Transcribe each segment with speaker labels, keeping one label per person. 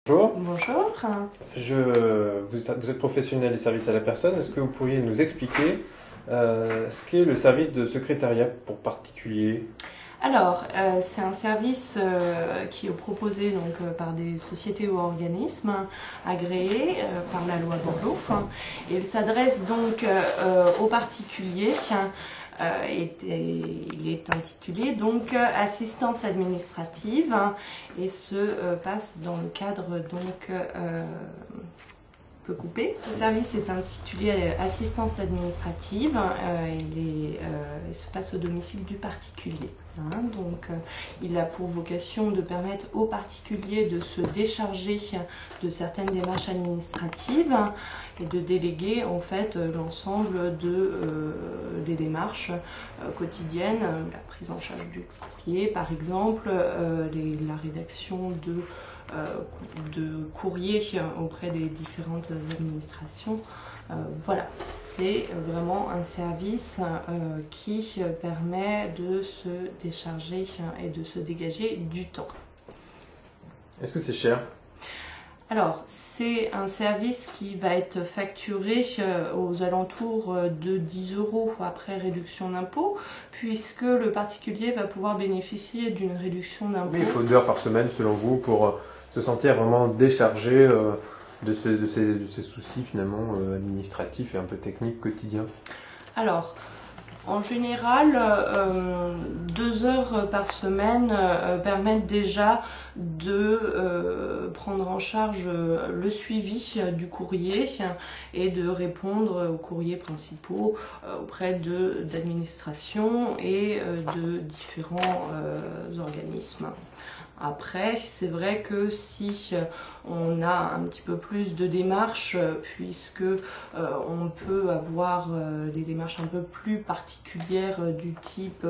Speaker 1: Bonjour,
Speaker 2: Bonjour.
Speaker 1: vous êtes professionnel des services à la personne. Est-ce que vous pourriez nous expliquer ce qu'est le service de secrétariat pour particuliers?
Speaker 2: Alors, c'est un service qui est proposé par des sociétés ou organismes agréés par la loi Borloo. Et il s'adresse donc aux particuliers. Il est intitulé donc assistance administrative et se passe dans le cadre donc couper. Ce service est intitulé assistance administrative. Il se passe au domicile du particulier. Il a pour vocation de permettre aux particuliers de se décharger de certaines démarches administratives et de déléguer en fait l'ensemble des démarches quotidiennes, la prise en charge du courrier par exemple, la rédaction de courrier auprès des différentes administrations. Voilà, c'est vraiment un service qui permet de se décharger et de se dégager du temps.
Speaker 1: Est-ce que c'est cher?
Speaker 2: Alors, c'est un service qui va être facturé aux alentours de 10 € après réduction d'impôt, puisque le particulier va pouvoir bénéficier d'une réduction d'impôt.
Speaker 1: Oui, il faut 2 heures par semaine selon vous pour se sentir vraiment déchargé de ces soucis finalement administratifs et un peu techniques quotidiens.
Speaker 2: Alors, en général, 2 heures par semaine permettent déjà de prendre en charge le suivi du courrier et de répondre aux courriers principaux auprès d'administrations et de différents organismes. Après, c'est vrai que si on a un petit peu plus de démarches, puisque on peut avoir des démarches un peu plus particulières du type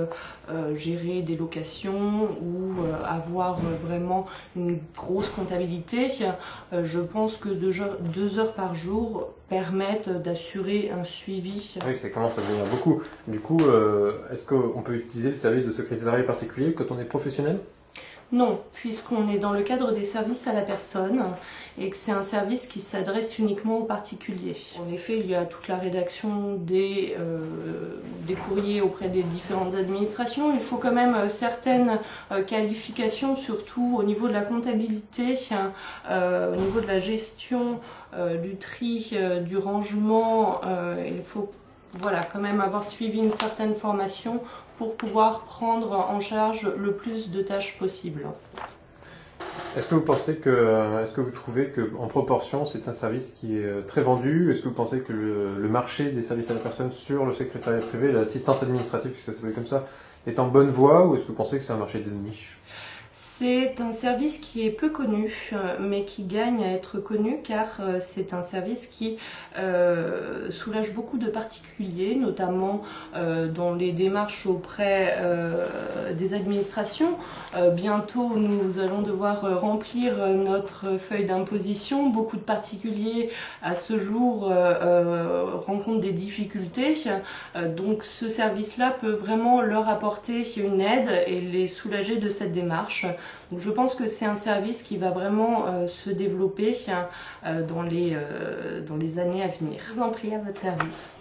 Speaker 2: gérer des locations ou avoir vraiment une grosse comptabilité, je pense que 2 heures par jour permettent d'assurer un suivi.
Speaker 1: Oui, ça commence à devenir beaucoup. Du coup, est-ce qu'on peut utiliser le service de secrétariat particulier quand on est professionnel?
Speaker 2: Non, puisqu'on est dans le cadre des services à la personne et que c'est un service qui s'adresse uniquement aux particuliers. En effet, il y a toute la rédaction des courriers auprès des différentes administrations. Il faut quand même certaines qualifications, surtout au niveau de la comptabilité, au niveau de la gestion du tri, du rangement. Il faut quand même avoir suivi une certaine formation pour pouvoir prendre en charge le plus de tâches possible.
Speaker 1: Est-ce que vous trouvez qu'en proportion c'est un service qui est très vendu? Est-ce que vous pensez que le marché des services à la personne sur le secrétariat privé, l'assistance administrative, puisque ça s'appelle comme ça, est en bonne voie, ou est-ce que vous pensez que c'est un marché de niche?
Speaker 2: C'est un service qui est peu connu, mais qui gagne à être connu car c'est un service qui soulage beaucoup de particuliers, notamment dans les démarches auprès des administrations. Bientôt, nous allons devoir remplir notre feuille d'imposition. Beaucoup de particuliers, à ce jour, rencontrent des difficultés. Donc ce service-là peut vraiment leur apporter une aide et les soulager de cette démarche. Donc je pense que c'est un service qui va vraiment se développer dans les années à venir. Je vous en prie, à votre service.